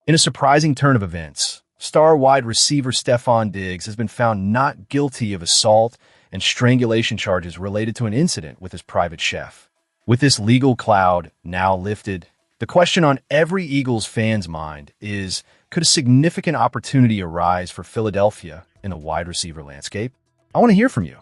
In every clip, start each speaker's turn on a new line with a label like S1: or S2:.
S1: In a surprising turn of events, star wide receiver Stefon Diggs has been found not guilty of assault and strangulation charges related to an incident with his private chef. With this legal cloud now lifted, the question on every Eagles fan's mind is, could a significant opportunity arise for Philadelphia in the wide receiver landscape? I want to hear from you.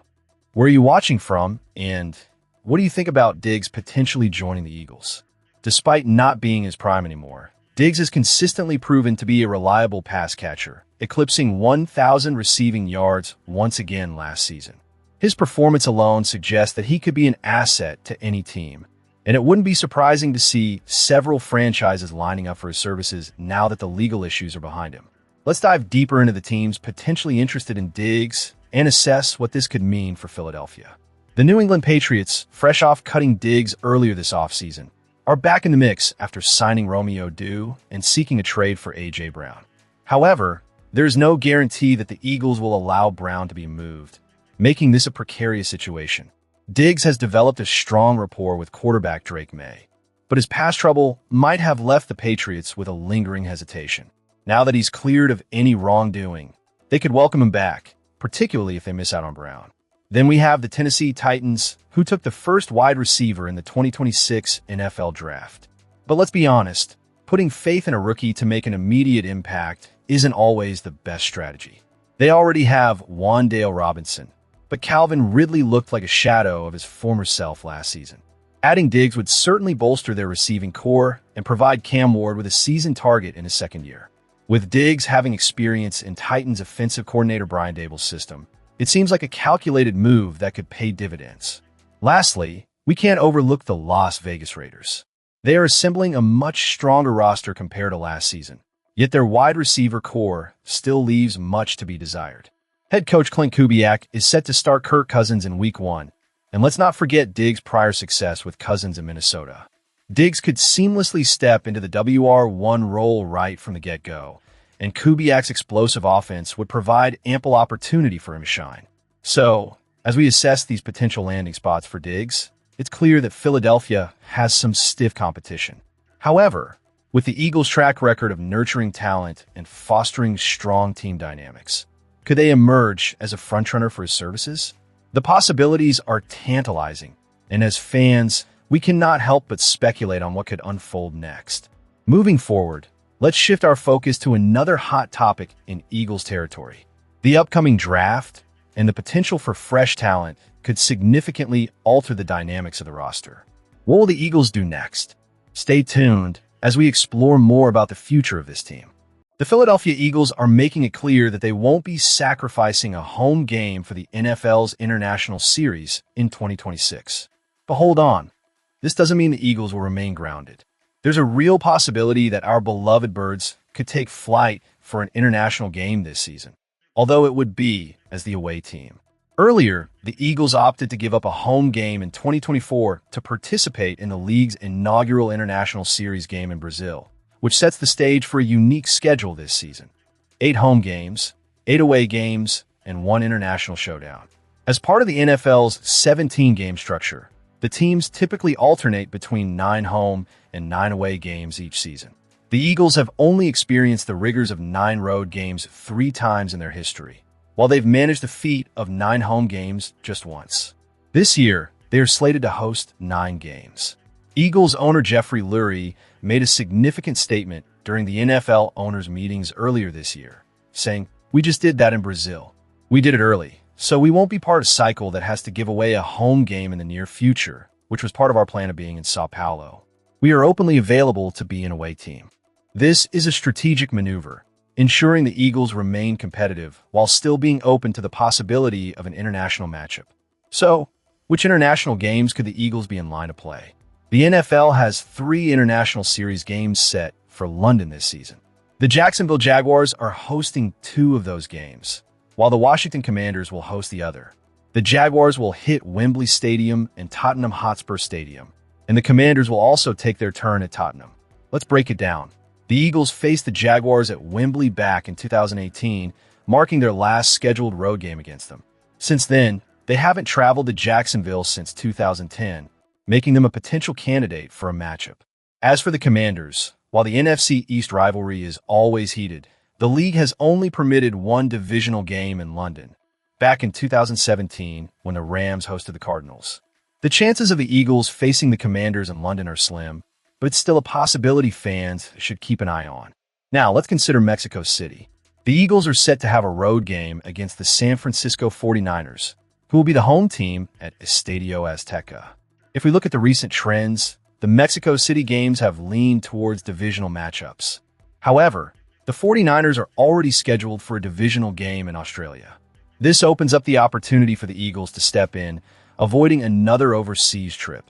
S1: Where are you watching from, and what do you think about Diggs potentially joining the Eagles? Despite not being his prime anymore, Diggs has consistently proven to be a reliable pass catcher, eclipsing 1,000 receiving yards once again last season. His performance alone suggests that he could be an asset to any team, and it wouldn't be surprising to see several franchises lining up for his services now that the legal issues are behind him. Let's dive deeper into the teams potentially interested in Diggs and assess what this could mean for Philadelphia. The New England Patriots, fresh off cutting Diggs earlier this offseason, are back in the mix after signing Romeo Doubs and seeking a trade for A.J. Brown. However, there's no guarantee that the Eagles will allow Brown to be moved, making this a precarious situation. Diggs has developed a strong rapport with quarterback Drake May, but his past trouble might have left the Patriots with a lingering hesitation. Now that he's cleared of any wrongdoing, they could welcome him back, particularly if they miss out on Brown. Then we have the Tennessee Titans, who took the first wide receiver in the 2026 NFL Draft. But let's be honest, putting faith in a rookie to make an immediate impact isn't always the best strategy. They already have Wan'Dale Robinson, but Calvin Ridley looked like a shadow of his former self last season. Adding Diggs would certainly bolster their receiving core and provide Cam Ward with a season target in his second year. With Diggs having experience in Titans offensive coordinator Brian Daboll's system, it seems like a calculated move that could pay dividends. Lastly, we can't overlook the Las Vegas Raiders. They are assembling a much stronger roster compared to last season, yet their wide receiver core still leaves much to be desired. Head coach Clint Kubiak is set to start Kirk Cousins in Week 1, and let's not forget Diggs' prior success with Cousins in Minnesota. Diggs could seamlessly step into the WR1 role right from the get-go, and Kubiak's explosive offense would provide ample opportunity for him to shine. So, as we assess these potential landing spots for Diggs, it's clear that Philadelphia has some stiff competition. However, with the Eagles' track record of nurturing talent and fostering strong team dynamics, could they emerge as a frontrunner for his services? The possibilities are tantalizing, and as fans, we cannot help but speculate on what could unfold next. Moving forward, let's shift our focus to another hot topic in Eagles territory. The upcoming draft and the potential for fresh talent could significantly alter the dynamics of the roster. What will the Eagles do next? Stay tuned as we explore more about the future of this team. The Philadelphia Eagles are making it clear that they won't be sacrificing a home game for the NFL's International Series in 2026. But hold on, this doesn't mean the Eagles will remain grounded. There's a real possibility that our beloved Birds could take flight for an international game this season, although it would be as the away team. Earlier, the Eagles opted to give up a home game in 2024 to participate in the league's inaugural International Series game in Brazil, which sets the stage for a unique schedule this season. 8 home games, 8 away games, and 1 international showdown. As part of the NFL's 17-game structure, the teams typically alternate between 9 home and 9 away games each season. The Eagles have only experienced the rigors of 9 road games 3 times in their history, while they've managed the feat of 9 home games just once. This year, they are slated to host 9 games. Eagles owner Jeffrey Lurie made a significant statement during the NFL owners' meetings earlier this year, saying, "We just did that in Brazil. We did it early, so we won't be part of a cycle that has to give away a home game in the near future, which was part of our plan of being in Sao Paulo. We are openly available to be an away team." This is a strategic maneuver, ensuring the Eagles remain competitive while still being open to the possibility of an international matchup. So, which international games could the Eagles be in line to play? The NFL has 3 international series games set for London this season. The Jacksonville Jaguars are hosting 2 of those games, while the Washington Commanders will host the other. The Jaguars will hit Wembley Stadium and Tottenham Hotspur Stadium, and the Commanders will also take their turn at Tottenham. Let's break it down. The Eagles faced the Jaguars at Wembley back in 2018, marking their last scheduled road game against them. Since then, they haven't traveled to Jacksonville since 2010, making them a potential candidate for a matchup. As for the Commanders, While the NFC East rivalry is always heated, the league has only permitted one divisional game in London, back in 2017 when the Rams hosted the Cardinals. The chances of the Eagles facing the Commanders in London are slim, but it's still a possibility fans should keep an eye on. Now, let's consider Mexico City. The Eagles are set to have a road game against the San Francisco 49ers, who will be the home team at Estadio Azteca. If we look at the recent trends, the Mexico City games have leaned towards divisional matchups. However, the 49ers are already scheduled for a divisional game in Australia. This opens up the opportunity for the Eagles to step in, avoiding another overseas trip,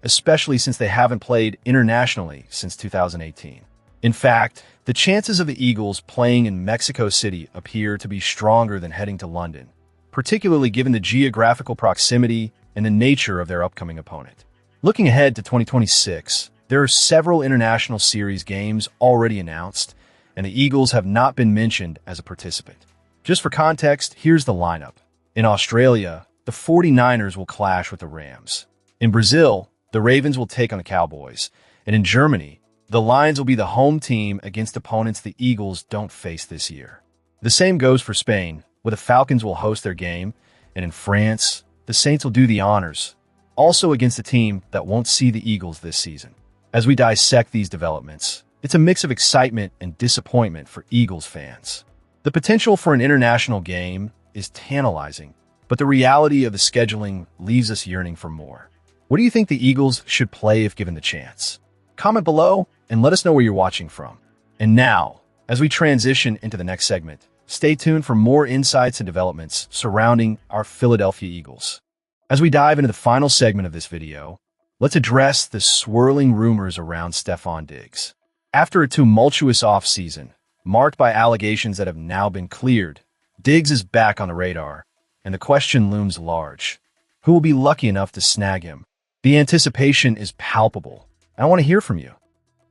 S1: especially since they haven't played internationally since 2018. In fact, the chances of the Eagles playing in Mexico City appear to be stronger than heading to London, particularly given the geographical proximity and the nature of their upcoming opponent. Looking ahead to 2026, there are several international series games already announced, and the Eagles have not been mentioned as a participant. Just for context, here's the lineup. In Australia, the 49ers will clash with the Rams. In Brazil, the Ravens will take on the Cowboys. And in Germany, the Lions will be the home team against opponents the Eagles don't face this year. The same goes for Spain, where the Falcons will host their game, and in France, the Saints will do the honors, also against a team that won't see the Eagles this season. As we dissect these developments, it's a mix of excitement and disappointment for Eagles fans. The potential for an international game is tantalizing, but the reality of the scheduling leaves us yearning for more. What do you think the Eagles should play if given the chance? Comment below and let us know where you're watching from. And now, as we transition into the next segment, stay tuned for more insights and developments surrounding our Philadelphia Eagles. As we dive into the final segment of this video, let's address the swirling rumors around Stefon Diggs. After a tumultuous offseason, marked by allegations that have now been cleared, Diggs is back on the radar, and the question looms large. Who will be lucky enough to snag him? The anticipation is palpable. I want to hear from you.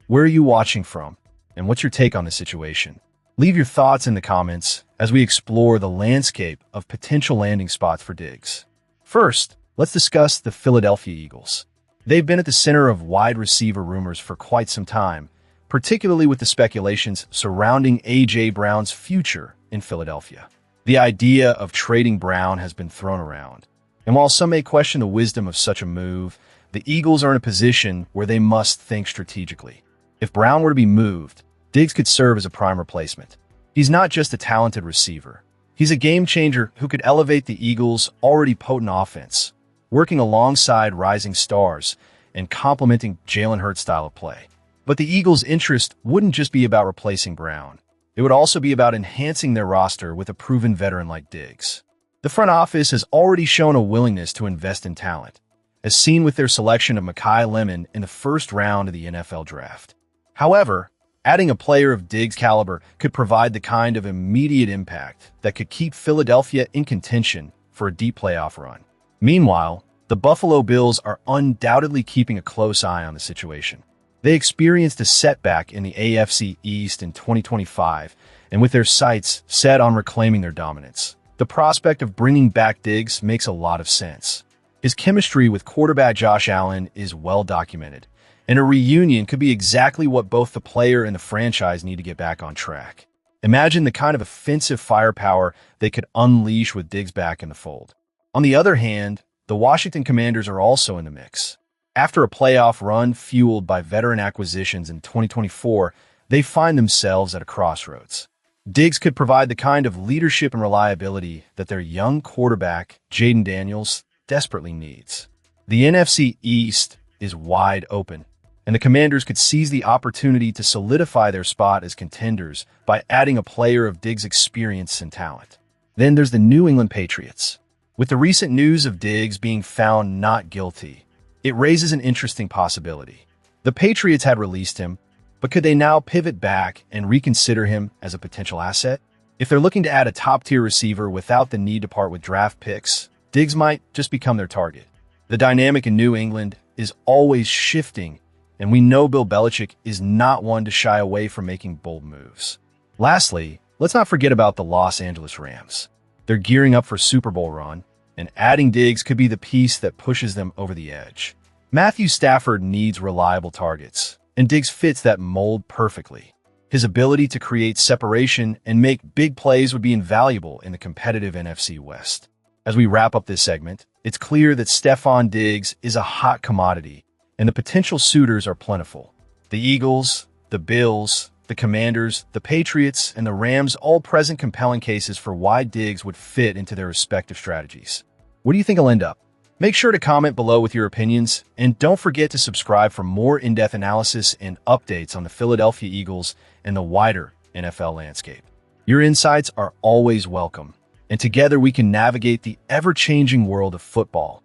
S1: Where are you watching from? And what's your take on the situation? Leave your thoughts in the comments as we explore the landscape of potential landing spots for Diggs. First, let's discuss the Philadelphia Eagles. They've been at the center of wide receiver rumors for quite some time, particularly with the speculations surrounding A.J. Brown's future in Philadelphia. The idea of trading Brown has been thrown around. And while some may question the wisdom of such a move, the Eagles are in a position where they must think strategically. If Brown were to be moved, Diggs could serve as a prime replacement. He's not just a talented receiver. He's a game changer who could elevate the Eagles' already potent offense, working alongside rising stars and complementing Jalen Hurts' style of play. But the Eagles' interest wouldn't just be about replacing Brown. It would also be about enhancing their roster with a proven veteran like Diggs. The front office has already shown a willingness to invest in talent, as seen with their selection of Mekhi Lemon in the first round of the NFL draft. However, adding a player of Diggs' caliber could provide the kind of immediate impact that could keep Philadelphia in contention for a deep playoff run. Meanwhile, the Buffalo Bills are undoubtedly keeping a close eye on the situation. They experienced a setback in the AFC East in 2025, and with their sights set on reclaiming their dominance, the prospect of bringing back Diggs makes a lot of sense. His chemistry with quarterback Josh Allen is well documented, and a reunion could be exactly what both the player and the franchise need to get back on track. Imagine the kind of offensive firepower they could unleash with Diggs back in the fold. On the other hand, the Washington Commanders are also in the mix. After a playoff run fueled by veteran acquisitions in 2024, they find themselves at a crossroads. Diggs could provide the kind of leadership and reliability that their young quarterback, Jaden Daniels, desperately needs. The NFC East is wide open, and the Commanders could seize the opportunity to solidify their spot as contenders by adding a player of Diggs' experience and talent. Then there's the New England Patriots. With the recent news of Diggs being found not guilty, it raises an interesting possibility. The Patriots had released him, but could they now pivot back and reconsider him as a potential asset? If they're looking to add a top-tier receiver without the need to part with draft picks, Diggs might just become their target. The dynamic in New England is always shifting, and we know Bill Belichick is not one to shy away from making bold moves. Lastly, let's not forget about the Los Angeles Rams. They're gearing up for a Super Bowl run, and adding Diggs could be the piece that pushes them over the edge. Matthew Stafford needs reliable targets, and Diggs fits that mold perfectly. His ability to create separation and make big plays would be invaluable in the competitive NFC West. As we wrap up this segment, it's clear that Stefon Diggs is a hot commodity, and the potential suitors are plentiful. The Eagles, the Bills, the Commanders, the Patriots, and the Rams all present compelling cases for why Diggs would fit into their respective strategies. What do you think will end up? Make sure to comment below with your opinions, and don't forget to subscribe for more in-depth analysis and updates on the Philadelphia Eagles and the wider NFL landscape. Your insights are always welcome, and together we can navigate the ever-changing world of football.